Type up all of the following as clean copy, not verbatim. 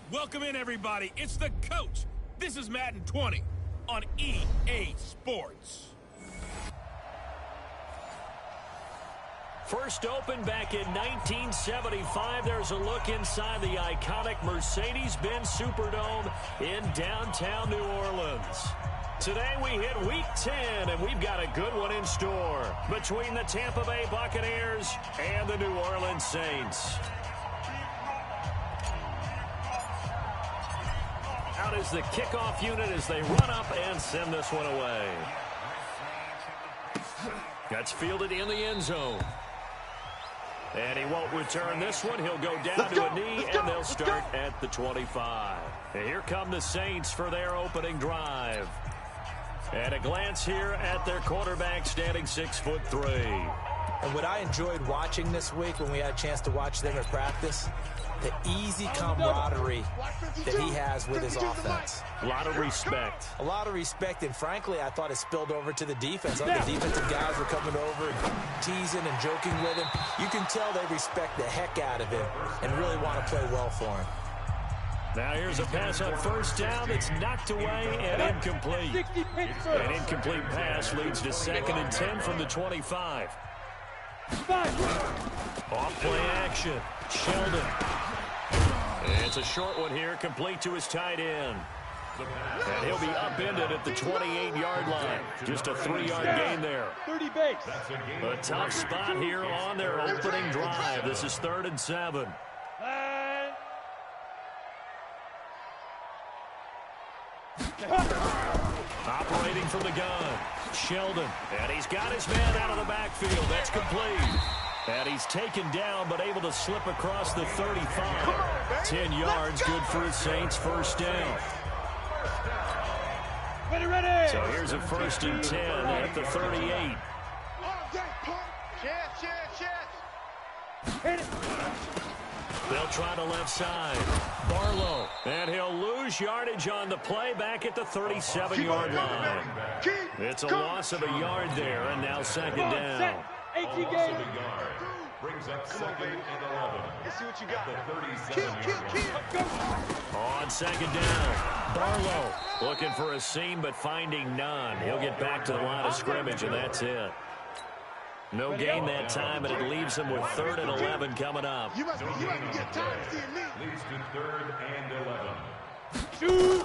Welcome in, everybody. It's the coach. This is Madden 20 on EA Sports. First opened back in 1975. There's a look inside the iconic Mercedes-Benz Superdome in downtown New Orleans. Today we hit Week 10, and we've got a good one in store between the Tampa Bay Buccaneers and the New Orleans Saints. Out is the kickoff unit as they run up and send this one away. That's fielded in the end zone. And he won't return this one. He'll go down to a knee, and they'll start at the 25. And here come the Saints for their opening drive. And a glance here at their quarterback, standing 6'3". And what I enjoyed watching this week when we had a chance to watch them at practice, the easy camaraderie that he has with his offense. A lot of respect. A lot of respect, and frankly, I thought it spilled over to the defense. Other defensive guys were coming over and teasing and joking with him. You can tell they respect the heck out of him and really want to play well for him. Now here's a pass on first down that's knocked away and incomplete. An incomplete pass leads to 2nd and 10 from the 25. Off play action. Sheldon. It's a short one here, complete to his tight end. And he'll be upended at the 28-yard line. Just a 3-yard gain there. 30 base. A tough spot here on their opening drive. This is 3rd and 7. Operating from the gun, Sheldon. And he's got his man out of the backfield. That's complete. And he's taken down, but able to slip across the 35. 10 yards, good for his Saints, first down. Ready. So here's a 1st and 10 at the 38. Hit it. They'll try the left side. Barlow. And he'll lose yardage on the play back at the 37-yard line. It's a loss of a yard there, and now 2nd down. 18 games. Brings up 2nd and 11. Let's see what you got. On 2nd down, Barlow looking for a seam but finding none. He'll get back to the line of scrimmage, and that's it. No gain that time, and it leaves him with 3rd and 11 coming up. You must get time seeing me. Leads to 3rd and 11. Shoot.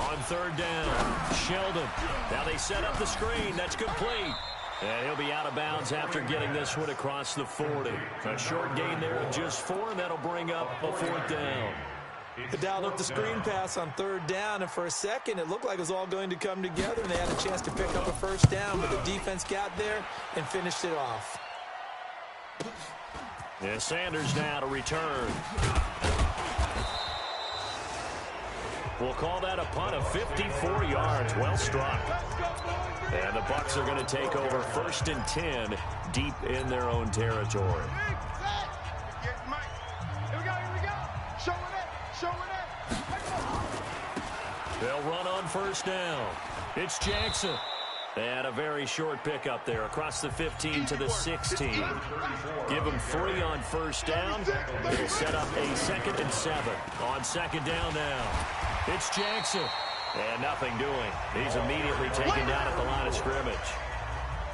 On 3rd down, Sheldon. Now they set up the screen. That's complete. And he'll be out of bounds after getting this one across the 40. A short gain there of just 4, and that'll bring up a 4th down. They dialed up the screen pass on 3rd down, and for a second it looked like it was all going to come together, and they had a chance to pick up a 1st down, but the defense got there and finished it off. And Sanders now to return. We'll call that a punt of 54 yards. Well struck. And the Bucs are going to take over 1st and 10 deep in their own territory. They'll run on 1st down. It's Jackson. And a very short pickup there across the 15 to the 16. Give him 3 on 1st down. They'll set up a 2nd and 7 on 2nd down now. It's Jackson. And nothing doing. He's immediately taken down at the line of scrimmage.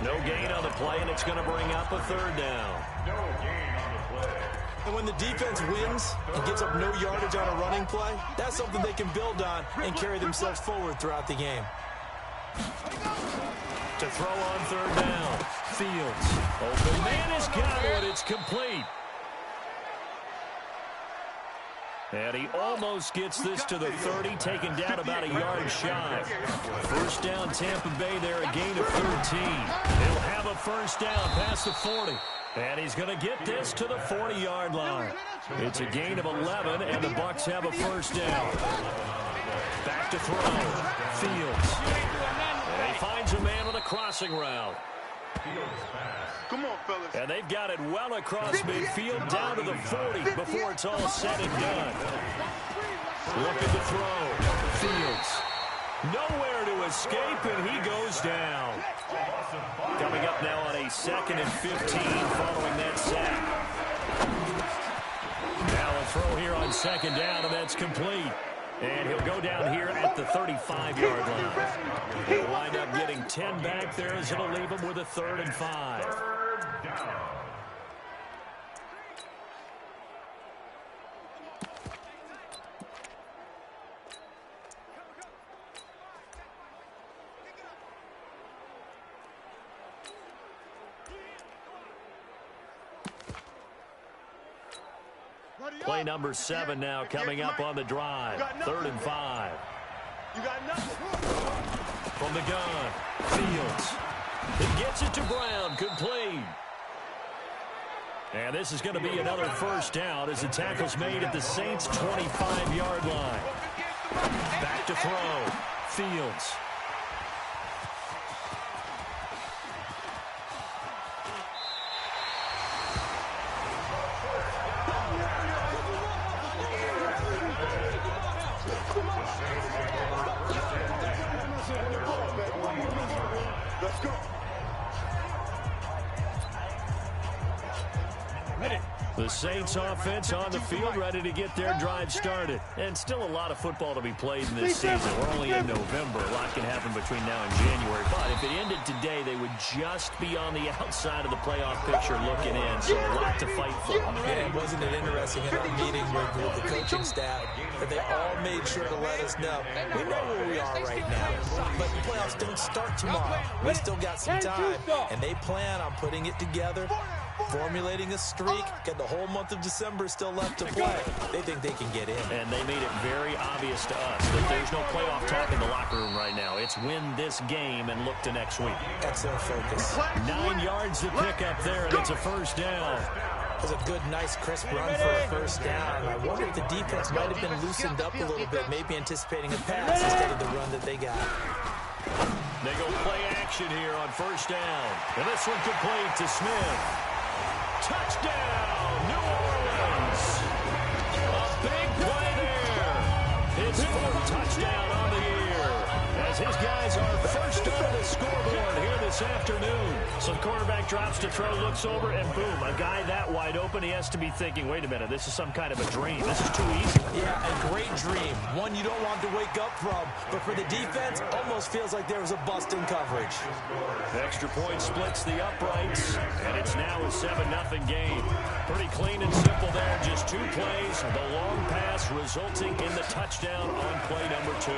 No gain on the play, and it's going to bring up a 3rd down. No gain on the play. And when the defense wins and gives up no yardage on a running play, that's something they can build on and carry themselves forward throughout the game. To throw on 3rd down. Fields. Open man has got it. It's complete. And he almost gets this to the 30, taken down about a yard shy. 1st down, Tampa Bay there, a gain of 13. He'll have a 1st down past the 40. And he's going to get this to the 40-yard line. It's a gain of 11, and the Bucs have a 1st down. Back to throw. Fields. And he finds a man on a crossing route. Come on, fellas. And they've got it well across midfield down to the 40 before it's all said and done. Looking to throw. Fields. Nowhere to escape, and he goes down. Coming up now on a 2nd and 15 following that sack. Now a throw here on second down, and that's complete. And he'll go down here at the 35-yard line. He'll wind up getting 10 back there as it'll leave him with a 3rd and 5. Third down. Play number 7 now coming up on the drive. 3rd and 5. You got nothing. From the gun, Fields. He gets it to Brown, complete. And this is going to be another first down as the tackle's made at the Saints' 25-yard line. Back to throw, Fields. Let's go. The Saints offense on the field ready to get their drive started. And still a lot of football to be played in this season. We're only in November. A lot can happen between now and January. But if it ended today, they would just be on the outside of the playoff picture looking in. So a lot to fight for. And wasn't it interesting in our meeting with the coaching staff that they all made sure to let us know, we know where we are right now, but the playoffs don't start tomorrow. We still got some time, and they plan on putting it together, formulating a streak, and the whole month of December still left to play. They think they can get in. And they made it very obvious to us that there's no playoff talk in the locker room right now. It's win this game and look to next week. Excellent focus. 9 yards to pick up there, and it's a first down. It was a good, nice, crisp run for a first down. I wonder if the defense might have been loosened up a little bit, maybe anticipating a pass instead of the run that they got. They go play action here on first down. And this one complete to Smith. Touchdown, New Orleans. A big play there. His 4th touchdown on the year. As his guys are first on the scoreboard here this afternoon. So the quarterback drops to throw, looks over, and boom, a guy that wide open, he has to be thinking, wait a minute, this is some kind of a dream. This is too easy. Yeah, a great dream. One you don't want to wake up from. But for the defense, almost feels like there was a bust in coverage. The extra point splits the uprights, and it's now a 7-0 game. Pretty clean and simple there, just 2 plays. The long pass resulting in the touchdown on play number 2.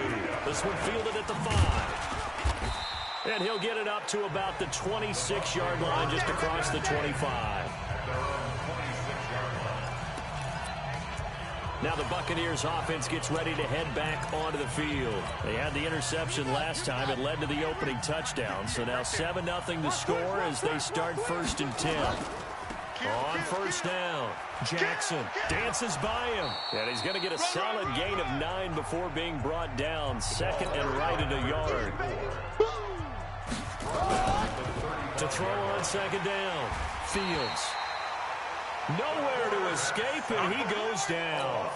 This one fielded at the 5. And he'll get it up to about the 26-yard line, just across the 25. Now the Buccaneers offense gets ready to head back onto the field. They had the interception last time. It led to the opening touchdown. So now 7-0 the score as they start 1st and 10. On first down, Jackson dances by him. And he's going to get a solid gain of 9 before being brought down. 2nd and right at a yard. To throw on 2nd down, Fields. Nowhere to escape, and he goes down.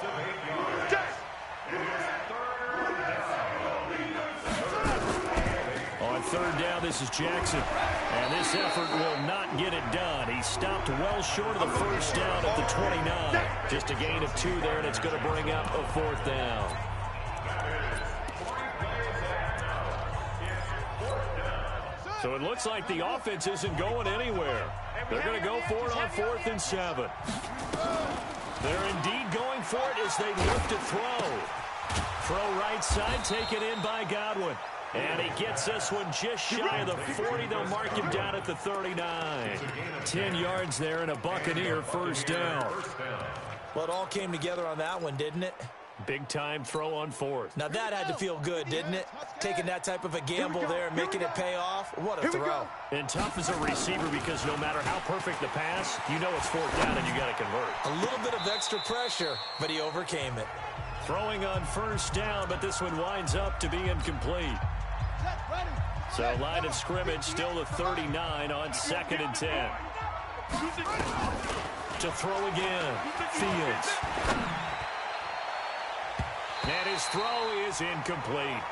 On 3rd down, this is Jackson. And this effort will not get it done. He stopped well short of the first down at the 29. Just a gain of 2 there, and it's going to bring up a 4th down. So it looks like the offense isn't going anywhere. They're going to go for it on 4th and 7. They're indeed going for it as they look to throw. Throw right side, taken in by Godwin. And he gets this one just shy of the 40. They'll mark him down at the 39. 10 yards there and a Buccaneer first down. Well, it all came together on that one, didn't it? Big-time throw on 4th. Now that had to feel good, didn't it? Taking that type of a gamble there and making it pay off. What a throw. And tough as a receiver because no matter how perfect the pass, you know it's 4th down and you got to convert. A little bit of extra pressure, but he overcame it. Throwing on first down, but this one winds up to be incomplete. So line of scrimmage still the 39 on 2nd and 10. To throw again, Fields. And his throw is incomplete.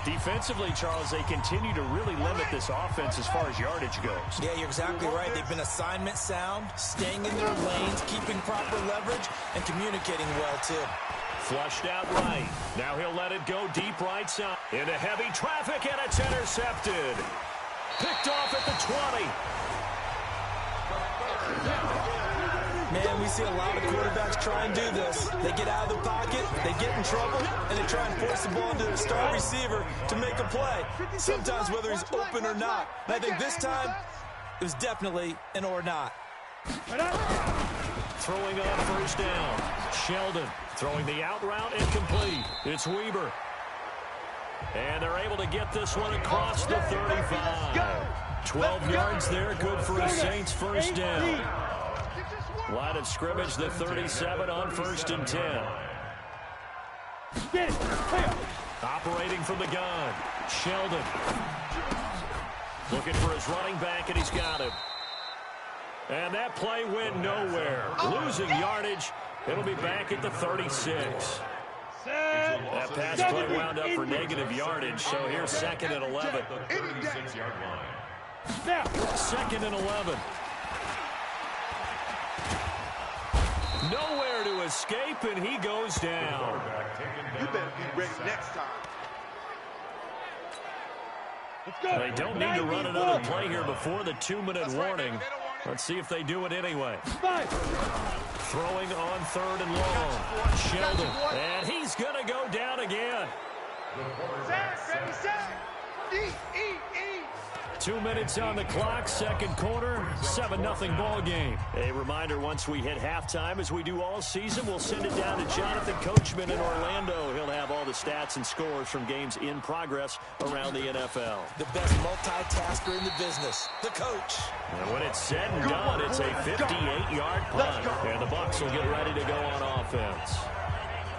Defensively, Charles, they continue to really limit this offense as far as yardage goes. Yeah, you're exactly right. They've been assignment sound, staying in their lanes, keeping proper leverage, and communicating well, too. Flushed out right. Now he'll let it go deep right side. Into heavy traffic, and it's intercepted. Picked off at the 20. Man, we see a lot of quarterbacks try and do this. They get out of the pocket, they get in trouble, and they try and force the ball into their star receiver to make a play, sometimes whether he's open or not. And I think this time, it was definitely an or not. Throwing on first down. Sheldon throwing the out route incomplete. It's Weber. And they're able to get this one across the 35. 12 yards there, good for a Saints first down. Line of scrimmage, the 37 on 1st and 10. Operating from the gun. Sheldon. Looking for his running back, and he's got him. And that play went nowhere. Losing yardage. It'll be back at the 36. That pass play wound up for negative yardage, so here's 2nd and 11. 36-yard line. 2nd and 11. Nowhere to escape, and he goes down. You better be ready next time. They don't need to run another play here before the 2-minute warning. Let's see if they do it anyway. Throwing on 3rd and long. Sheldon, and he's going to go down again. 2 minutes on the clock, 2nd quarter, 7-0 ball game. A reminder, once we hit halftime, as we do all season, we'll send it down to Jonathan Coachman in Orlando. He'll have all the stats and scores from games in progress around the NFL. The best multitasker in the business, the coach. And when it's said and done, it's a 58-yard punt. And the Bucs will get ready to go on offense.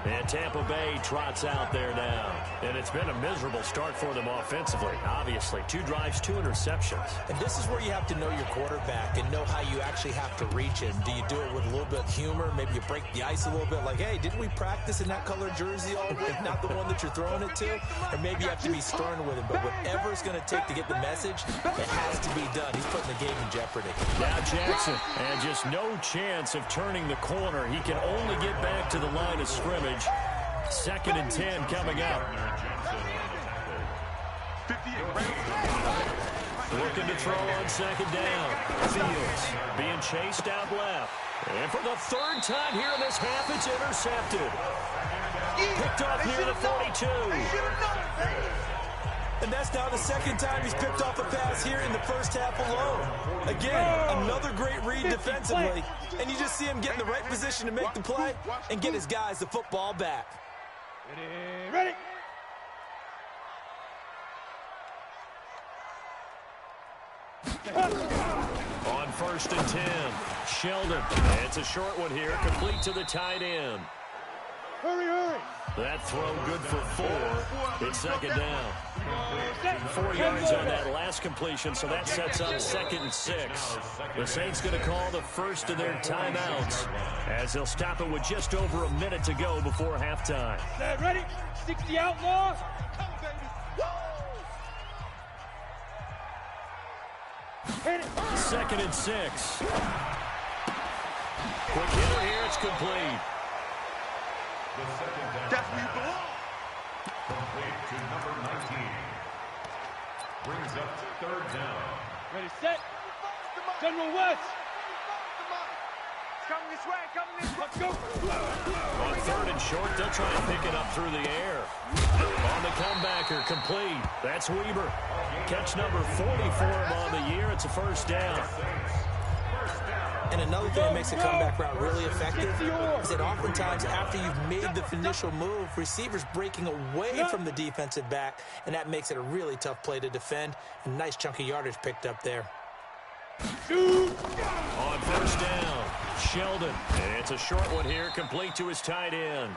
And Tampa Bay trots out there now. And it's been a miserable start for them offensively, obviously. 2 drives, 2 interceptions. And this is where you have to know your quarterback and know how you actually have to reach him. Do you do it with a little bit of humor? Maybe you break the ice a little bit, like, hey, didn't we practice in that color jersey all week? Not the one that you're throwing it to? Or maybe you have to be stern with him. But whatever it's going to take to get the message, it has to be done. He's putting the game in jeopardy. Now Jackson, and just no chance of turning the corner. He can only get back to the line of scrimmage. 2nd and 10 coming up. Looking to throw on 2nd down. Fields being chased out left. And for the 3rd time here in this half, it's intercepted. Picked off near the 42. And that's now the 2nd time he's picked off a pass here in the first half alone. Again, another great read defensively. And you just see him get in the right position to make the play and get his guys the football back. Ready. On 1st and 10, Sheldon. It's a short one here, complete to the tight end. Hurry. That throw good for 4. It's 2nd down. 4 yards on that last completion, so that sets up 2nd and 6. The Saints going to call the first of their timeouts as they'll stop it with just over a minute to go before halftime. Ready. 60 outlaws. 2nd and 6. Quick hitter here, it's complete. That's where you belong. Complete to number 19. Brings up 3rd down. Ready, set. General West. Come this way. Let's go. On 3rd and short, they'll try and pick it up through the air. On the comebacker, complete. That's Weber. Catch number 40 for him on the year. It's a first down. And another thing that makes a comeback route really effective is that oftentimes after you've made the initial move, receivers breaking away from the defensive back, and that makes it a really tough play to defend. A nice chunk of yardage picked up there. On 1st down, Sheldon. It's a short one here, complete to his tight end.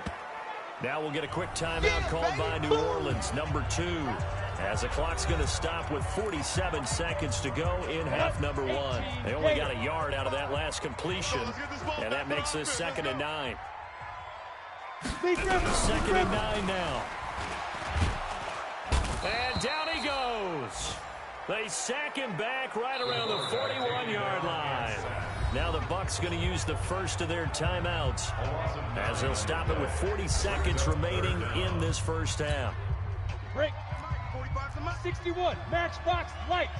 Now we'll get a quick timeout called by New Orleans, number 2. As the clock's going to stop with 47 seconds to go in half number 1. They only got a yard out of that last completion, and that makes this 2nd and 9. 2nd and 9 now. And down he goes. They sack him back right around the 41-yard line. Now the Bucs going to use the first of their timeouts as they'll stop it with 40 seconds remaining in this first half. Break. 61. Matchbox lights.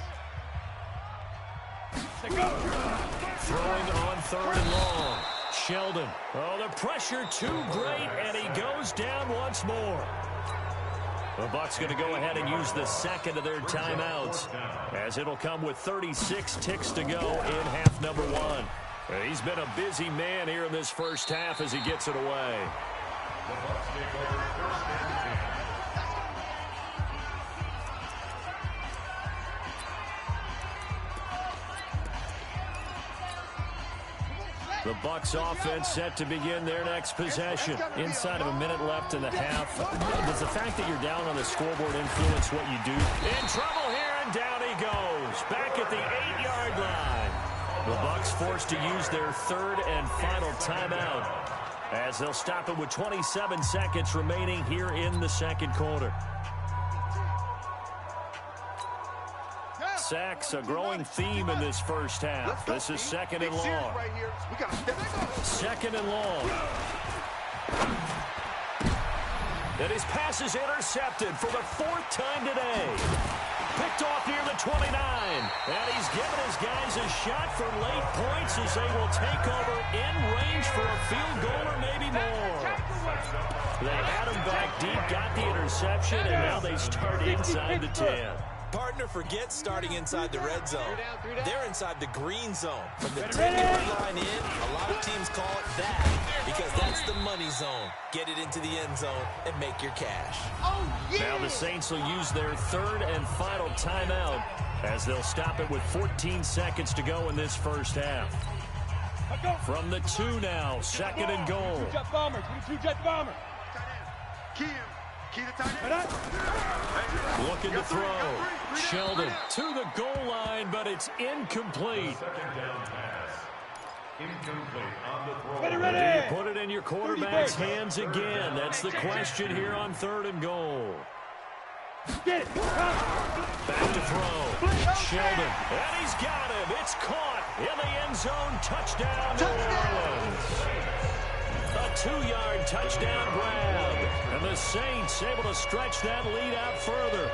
Go. Throwing on 3rd and long. Sheldon. Oh, the pressure too great, and he goes down once more. The Bucs going to go ahead and use the second of their timeouts as it'll come with 36 ticks to go in half number 1. He's been a busy man here in this first half as he gets it away. The Bucs take over 1st and 10. The Bucs offense set to begin their next possession. Inside of a minute left in the half. Does the fact that you're down on the scoreboard influence what you do? In trouble here, and down he goes. Back at the 8-yard line. The Bucs forced to use their 3rd and final timeout as they'll stop it with 27 seconds remaining here in the second quarter. Sacks, a growing theme in this first half. This is 2nd and long. 2nd and long. And his pass is intercepted for the 4th time today. Picked off near the 29. And he's given his guys a shot for late points as they will take over in range for a field goal or maybe more. They had him back deep, got the interception, and now they start inside the 10. Partner, forget starting inside the red zone. They're inside the green zone. From the 10-yard line in, a lot of teams call it that because that's the money zone. Get it into the end zone and make your cash. Now the Saints will use their 3rd and final timeout as they'll stop it with 14 seconds to go in this first half. From the 2 now, 2nd and goal. Two-jet bomber. Two-jet bomber. Looking to throw. Sheldon to the goal line, but it's incomplete. 2nd down pass. Incomplete on the throw. Ready, Do ready. you put it in your quarterback's hands again? That's the question here on 3rd and goal. Get it. Back to throw. Sheldon. And he's got him. It's caught in the end zone. Touchdown, New Orleans. A 2-yard touchdown grab. And the Saints able to stretch that lead out further.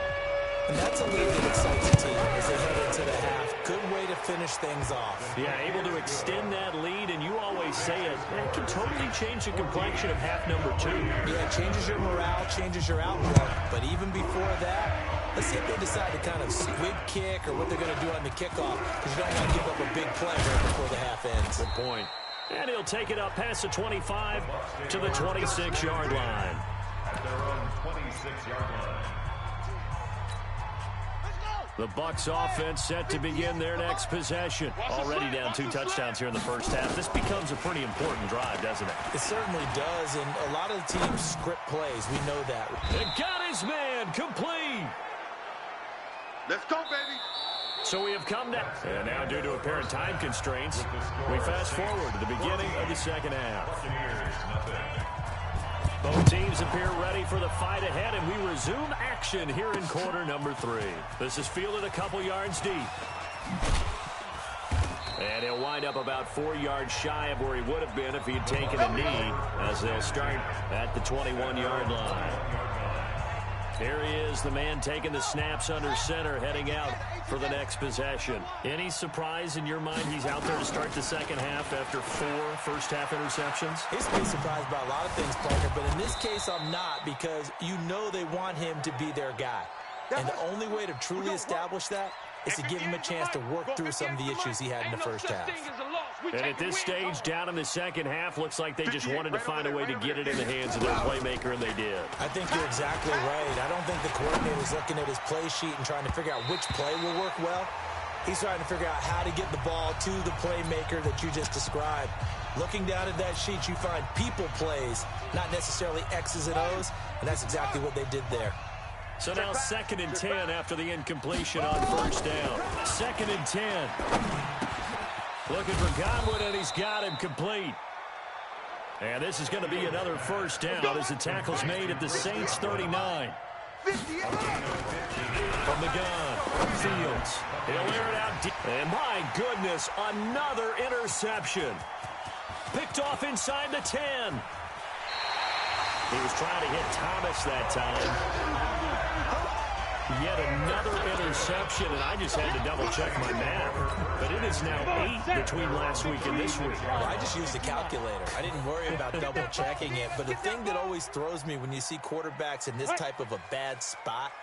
And that's a lead that excites the team as they head into the half. Good way to finish things off. Yeah, able to extend that lead, and you always say it can totally change the complexion of half number 2. Yeah, it changes your morale, changes your outlook. But even before that, let's see if they decide to kind of squib kick or what they're going to do on the kickoff, because you don't want to give up a big play right before the half ends. Good point. And he'll take it up past the 25 to the 26-yard line. At their own 26-yard line. The Bucs offense set to begin their next possession. Already down 2 touchdowns here in the first half. This becomes a pretty important drive, doesn't it? It certainly does, and a lot of the teams script plays. We know that. It got his man complete. Let's go, baby. So we have come down. And now due to apparent time constraints, we fast forward to the beginning of the second half. Buccaneers, nothing. Both teams appear ready for the fight ahead, and we resume action here in quarter number 3. This is fielded a couple yards deep. And he'll wind up about 4 yards shy of where he would have been if he had taken a knee as they'll start at the 21-yard line. Here he is, the man taking the snaps under center, heading out for the next possession. Any surprise in your mind he's out there to start the second half after 4 first-half interceptions? He's been surprised by a lot of things, partner, but in this case I'm not, because you know they want him to be their guy. And the only way to truly establish that is to give him a chance to work through some of the issues he had in the first half. And at this stage, down in the second half, looks like they just wanted to find a way to get it in the hands of their playmaker, and they did. I think you're exactly right. I don't think the coordinator's looking at his play sheet and trying to figure out which play will work well. He's trying to figure out how to get the ball to the playmaker that you just described. Looking down at that sheet, you find people plays, not necessarily X's and O's, and that's exactly what they did there. So now 2nd and 10 after the incompletion on first down. 2nd and 10. Looking for Godwin, and he's got him complete. And this is going to be another first down as the tackle's made at the Saints 39. From the gun, Fields. He'll air it out deep. And my goodness, another interception. Picked off inside the 10. He was trying to hit Thomas that time. Yet another interception, and I just had to double-check my math. But it is now 8 between last week and this week. Well, I just used a calculator. I didn't worry about double-checking it. But the thing that always throws me when you see quarterbacks in this type of a bad spot,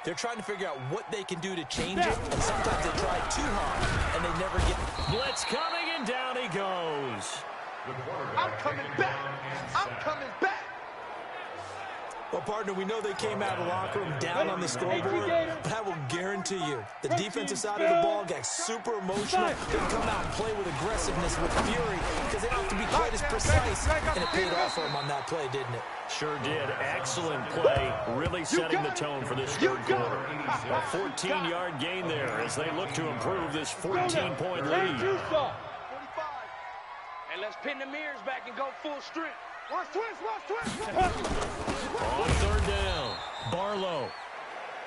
they're trying to figure out what they can do to change it, and sometimes they try too hard, and they never get... Blitz coming, and down he goes. I'm coming back. I'm coming back. Well, partner, we know they came out of the locker room down on the scoreboard, but I will guarantee you the defensive side of the ball got super emotional. They come out and play with aggressiveness, with fury, because they don't have to be quite as precise, and it paid off for them on that play, didn't it? Sure did. Excellent play, really setting the tone for this third quarter. A 14-yard gain there as they look to improve this 14-point lead. And let's pin the mirrors back and go full strength. Watch twist, watch twist. On third down, Barlow.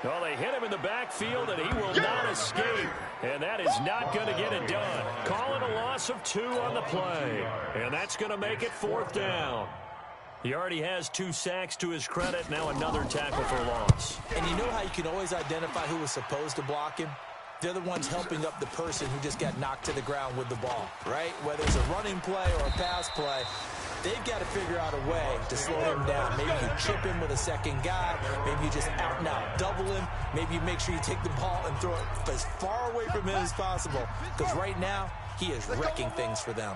Well, they hit him in the backfield, and he will not escape. And that is not going to get it done. Calling a loss of 2 on the play. And that's going to make it 4th down. He already has 2 sacks to his credit. Now another tackle for loss. And you know how you can always identify who was supposed to block him? They're the ones helping up the person who just got knocked to the ground with the ball, right? Whether it's a running play or a pass play, they've got to figure out a way to slow him down. Maybe you chip him with a second guy. Maybe you just out and out double him. Maybe you make sure you take the ball and throw it as far away from him as possible. Because right now, he is wrecking things for them.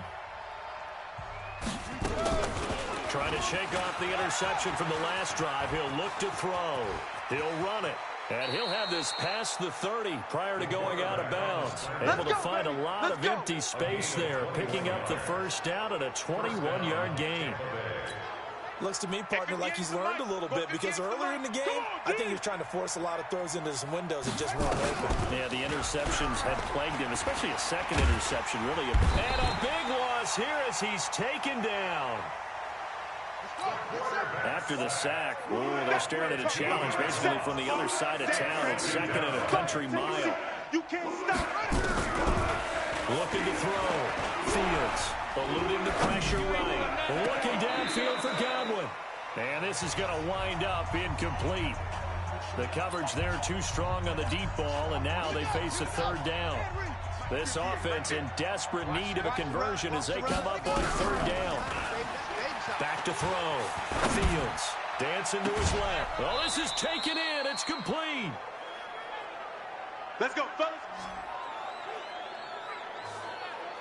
Trying to shake off the interception from the last drive. He'll look to throw. He'll run it. And he'll have this past the 30 prior to going out of bounds. Able to find a lot of empty space there, picking up the first down at a 21-yard gain. Looks to me, partner, like he's learned a little bit, because earlier in the game, I think he was trying to force a lot of throws into some windows that just weren't open. Yeah, the interceptions had plagued him, especially a second interception, really. And a big loss here as he's taken down. After the sack, they're staring at a challenge basically from the other side of town. It's second and a country mile. You can't stop. Looking to throw. Fields eluding the pressure right. Looking downfield for Godwin. And this is going to wind up incomplete. The coverage there too strong on the deep ball, and now they face a third down. This offense in desperate need of a conversion as they come up on third down. Back to throw. Fields dancing to his left. Well, this is taken in. It's complete. Let's go, fellas.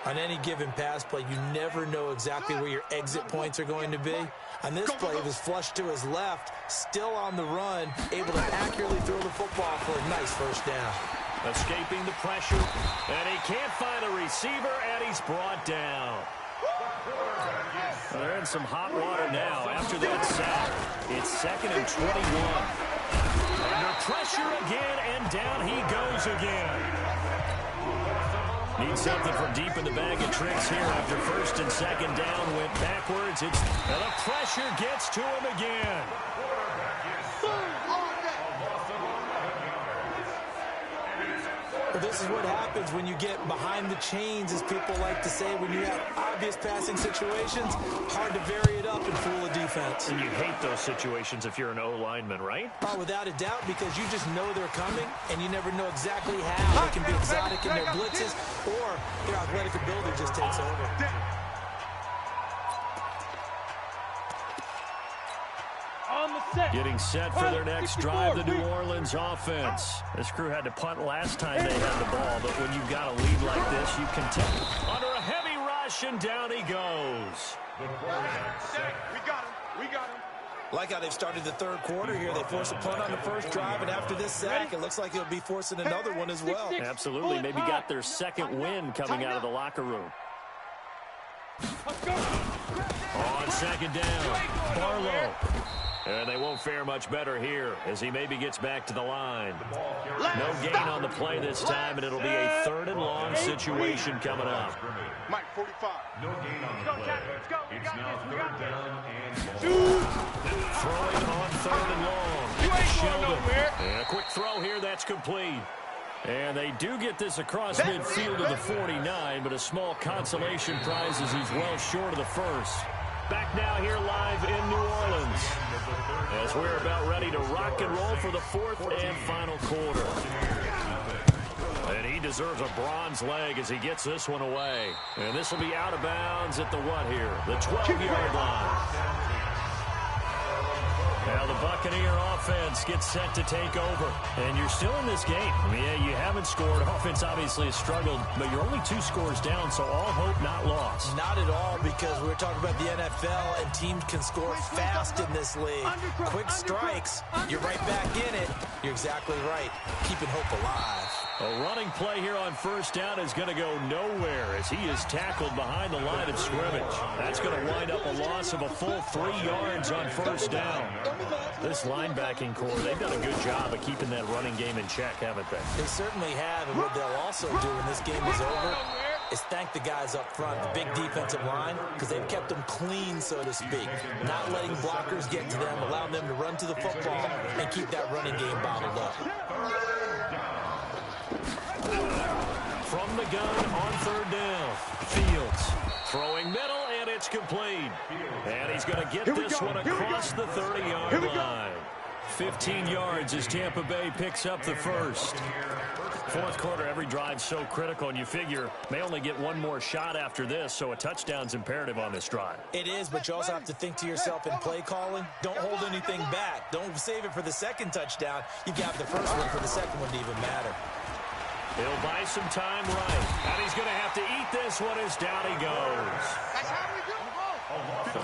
On any given pass play, you never know exactly where your exit points are going to be. On this play, it was flushed to his left, still on the run, able to accurately throw the football for a nice first down. Escaping the pressure, and he can't find a receiver, and he's brought down. They're in some hot water now after that sack. It's second and 21. Under pressure again, and down he goes again. Needs something from deep in the bag of tricks here after first and second down went backwards. And the pressure gets to him again. Well, this is what happens when you get behind the chains, as people like to say, when you have obvious passing situations. Hard to vary it up and fool a defense. And you hate those situations if you're an O-lineman, right? Oh, without a doubt, because you just know they're coming, and you never know exactly how. They can be exotic in their blitzes, or their athletic ability just takes over. Getting set for their next drive, the New Orleans offense. This crew had to punt last time they had the ball, but when you've got a lead like this, you can take under a heavy rush, and down he goes. We got him. We got him. Like how they've started the third quarter here. They force a punt on the first drive, and after this sack, it looks like they'll be forcing another one as well. Absolutely. Maybe got their second win coming out of the locker room. On second down, Barlow. And they won't fare much better here as he maybe gets back to the line. No gain on the play this time, and it'll be a third and long situation coming up. Mike, 45. No gain on the play. It's now third down and long. Throwing on third and long. Sheldon. And a quick throw here, that's complete. And they do get this across midfield to the 49, but a small consolation prize as he's well short of the first. Back now here live in New Orleans as we're about ready to rock and roll for the fourth and final quarter. And he deserves a bronze leg as he gets this one away. And this will be out of bounds at the what here? The 12-yard line. Now the Buccaneer offense gets set to take over. And you're still in this game. I mean, yeah, you haven't scored. Offense obviously has struggled, but you're only 2 scores down, so all hope not lost. Not at all, because we were talking about the NFL, and teams can score fast in this league. Quick strikes, you're right back in it. You're exactly right. Keeping hope alive. A running play here on first down is going to go nowhere as he is tackled behind the line of scrimmage. That's going to wind up a loss of a full 3 yards on first down. This linebacking core, they've done a good job of keeping that running game in check, haven't they? They certainly have, and what they'll also do when this game is over is thank the guys up front, the big defensive line, because they've kept them clean, so to speak. Not letting blockers get to them, allowing them to run to the football and keep that running game bottled up. From the gun on third down, Fields throwing middle, and it's complete. And he's going to get this one across the 30-yard line. 15 yards as Tampa Bay picks up the first. Fourth quarter, every drive so critical, and you figure may only get one more shot after this, so a touchdown's imperative on this drive. It is, but you also have to think to yourself in play calling, don't hold anything back. Don't save it for the second touchdown. You've got the first one for the second one to even matter. He'll buy some time right, and he's going to have to eat this one as down he goes.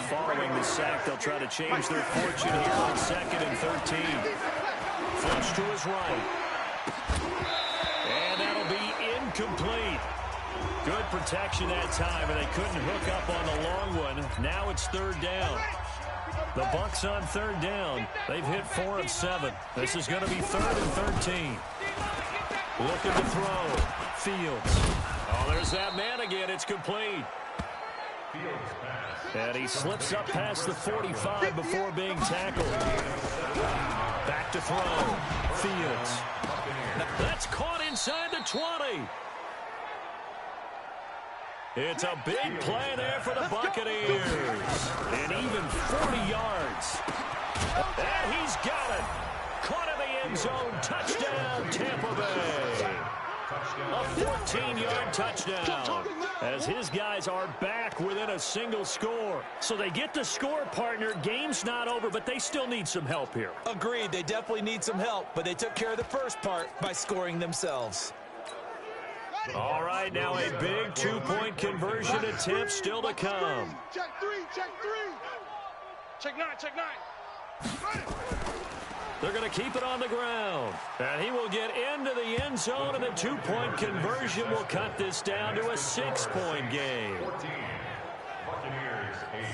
Following the sack, they'll try to change their fortune here on 2nd and 13. Flush to his right. And that'll be incomplete. Good protection that time, and they couldn't hook up on the long one. Now it's third down. The Bucs on third down. They've hit 4 of 7. This is going to be 3rd and 13. Looking to throw. Fields. Oh, there's that man again. It's complete. And he slips up past the 45 before being tackled. Back to throw. Fields. That's caught inside the 20. It's a big play there for the Buccaneers. And even 40 yards. And he's got it. Caught in the end zone. Touchdown, Tampa Bay. A 14-yard touchdown as his guys are back within a single score. So they get the score, partner. Game's not over, but they still need some help here. Agreed. They definitely need some help, but they took care of the first part by scoring themselves. All right, now a big 2-point conversion attempt still to come. Check 3, check 3. Check 9, check 9. They're going to keep it on the ground. And he will get into the end zone, and the 2-point conversion will cut this down to a 6-point game. 14. Buccaneers 8.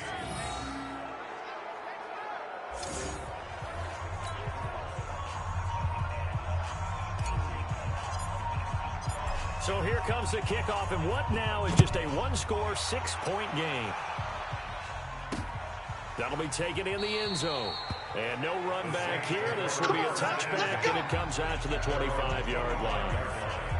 So here comes the kickoff, and what now is just a 1-score, 6-point game. That'll be taken in the end zone. And no run back here. This will be a touchback, and it comes out to the 25-yard line.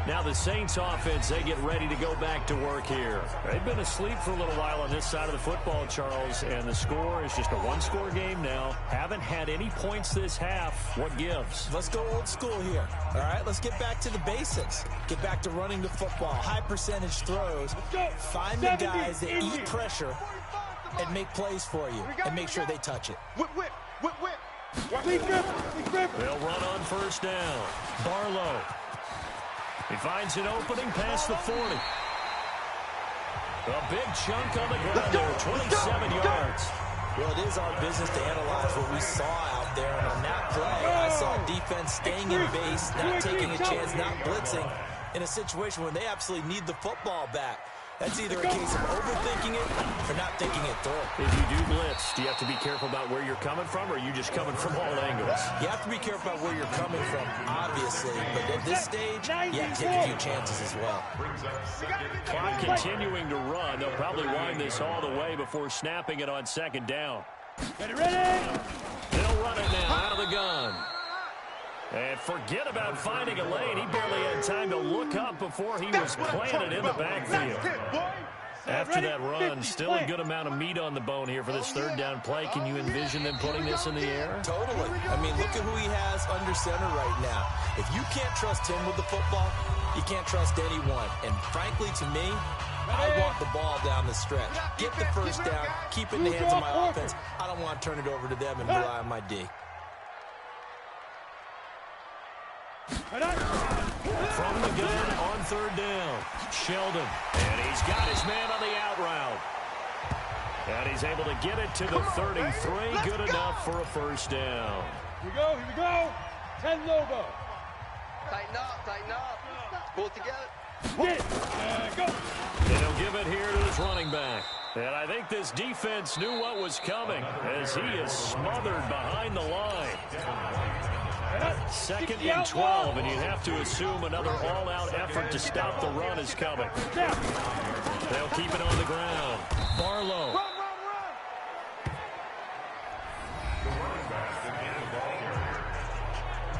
Now the Saints offense, they get ready to go back to work here. They've been asleep for a little while on this side of the football, Charles, and the score is just a 1-score game now. Haven't had any points this half. What gives? Let's go old school here. All right, let's get back to the basics. Get back to running the football, high percentage throws. Find the guys that eat pressure and make plays for you, and make sure they touch it. Whip, whip, whip, whip. They'll run on first down. Barlow. He finds an opening past the 40. A big chunk on the ground there, 27 yards. Well, it is our business to analyze what we saw out there. And on that play, I saw defense staying in base, not taking a chance, not blitzing, in a situation where they absolutely need the football back. That's either a case of overthinking it or not thinking it through. If you do blitz, do you have to be careful about where you're coming from, or are you just coming from all angles? You have to be careful about where you're coming from, obviously. But at this stage, you have to take a few chances as well. Clock continuing to run. They'll probably wind this all the way before snapping it on second down. Ready? They'll run it now out of the gun. And forget about finding a lane. He barely had time to look up before he was planted in the backfield. After that run, still a good amount of meat on the bone here for this third down play. Can you envision them putting this in the air? Totally. I mean, look at who he has under center right now. If you can't trust him with the football, you can't trust anyone. And frankly, to me, I want the ball down the stretch. Get the first down, keep it in the hands of my offense. I don't want to turn it over to them and rely on my D. From the gun on third down, Sheldon. And he's got his man on the out route. And he's able to get it to the 33. Good enough for a first down. Here we go. 10 logo. Tighten up. Pull together. Go. And he'll give it here to his running back. And I think this defense knew what was coming as he is smothered behind the line. Second and 12, and you'd have to assume another all-out effort to stop the run is coming. They'll keep it on the ground. Barlow. The running back to gain the ball carrier.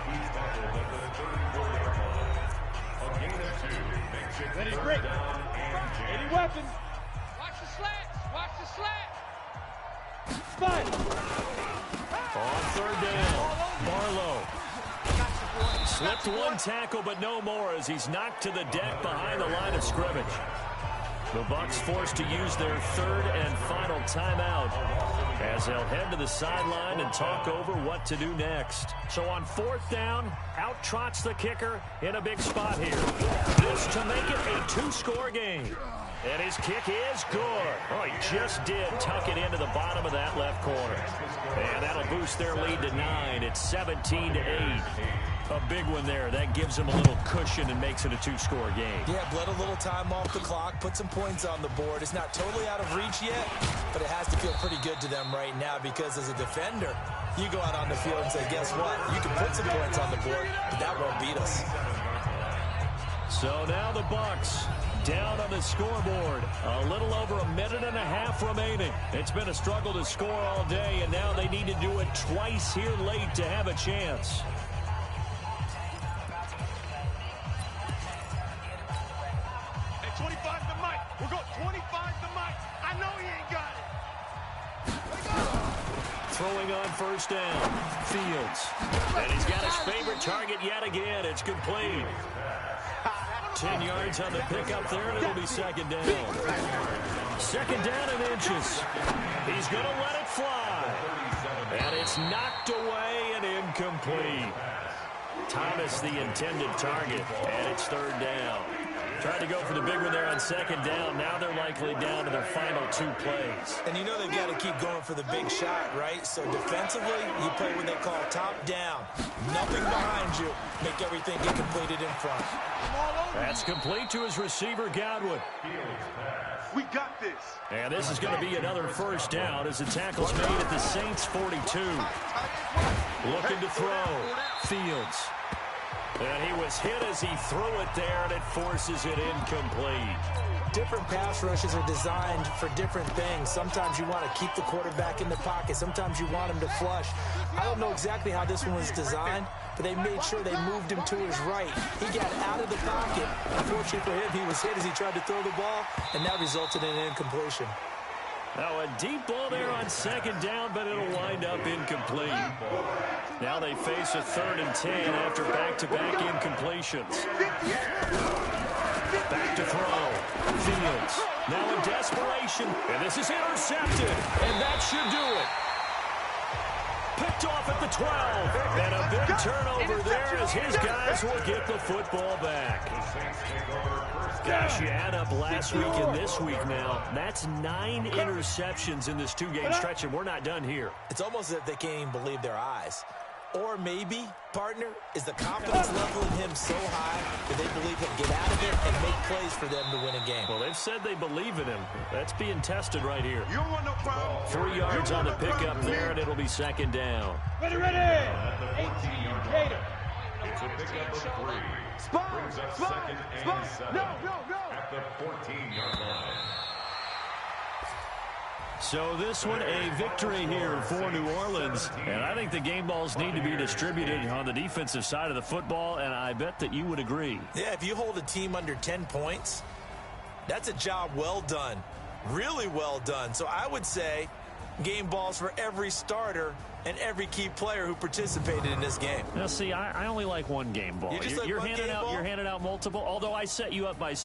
He's tackled at the 34-yard line. A gain of 2 makes it Ready, third break. down and 10. Any weapons? Watch the slats. Watch the slats. Spot. On third down, Barlow. Slipped one tackle, but no more as he's knocked to the deck behind the line of scrimmage. The Bucs forced to use their third and final timeout as they'll head to the sideline and talk over what to do next. So on fourth down, out trots the kicker in a big spot here. This to make it a 2-score game. And his kick is good. Oh, he just did tuck it into the bottom of that left corner. And that'll boost their lead to 9. It's 17-8. A big one there. That gives them a little cushion and makes it a 2-score game. Yeah, bled a little time off the clock, put some points on the board. It's not totally out of reach yet, but it has to feel pretty good to them right now because as a defender, you go out on the field and say, guess what? You can put some points on the board, but that won't beat us. So now the Bucs down on the scoreboard. A little over a minute and a half remaining. It's been a struggle to score all day, and now they need to do it twice here late to have a chance. Hey, 25 to Mike. We'll go 25 to Mike. I know he ain't got it. Throwing on first down, Fields. And he's got his favorite target yet again. It's complete. 10 yards on the pickup there, and it'll be second down. Second down and inches. He's going to let it fly. And it's knocked away and incomplete. Thomas the intended target, and it's third down. Tried to go for the big one there on second down. Now they're likely down to their final 2 plays. And you know they've got to keep going for the big shot, right? So defensively, you play what they call top down. Nothing behind you. Make everything get completed in front. That's complete to his receiver, Godwin. We got this. And this is going to be another first down as the tackle's made at the Saints' 42. Looking to throw. Fields. And he was hit as he threw it there, and it forces it incomplete. Different pass rushes are designed for different things. Sometimes you want to keep the quarterback in the pocket. Sometimes you want him to flush. I don't know exactly how this one was designed, but they made sure they moved him to his right. He got out of the pocket. Unfortunately for him, he was hit as he tried to throw the ball, and that resulted in an incompletion. Now a deep ball there on second down, but it'll wind up incomplete. Now they face a 3rd and 10 after back-to-back incompletions. Back to throw. Fields. Now in desperation. And this is intercepted. And that should do it. Picked off at the 12. And a big turnover there as his guys will get the football back. Gosh, you add up last week and this week now. That's 9 interceptions in this 2-game stretch, and we're not done here. It's almost as if they can't even believe their eyes. Or maybe, partner, is the confidence level in him so high that they believe he'll get out of it and make plays for them to win a game. Well, they've said they believe in him. That's being tested right here. You don't want no problem. 3 yards on the pickup there, and it'll be second down. Ready. 18-yard line. It's a pickup of 3. Spot. Brings up second and 7 No. at the 14-yard line. So this one a victory here for New Orleans. And I think the game balls need to be distributed on the defensive side of the football, and I bet that you would agree. Yeah, if you hold a team under 10 points, that's a job well done. Really well done. So I would say game balls for every starter and every key player who participated in this game. Now, see, I only like one game ball. You just like you're one handing game out ball? You're handing out multiple, although I set you up by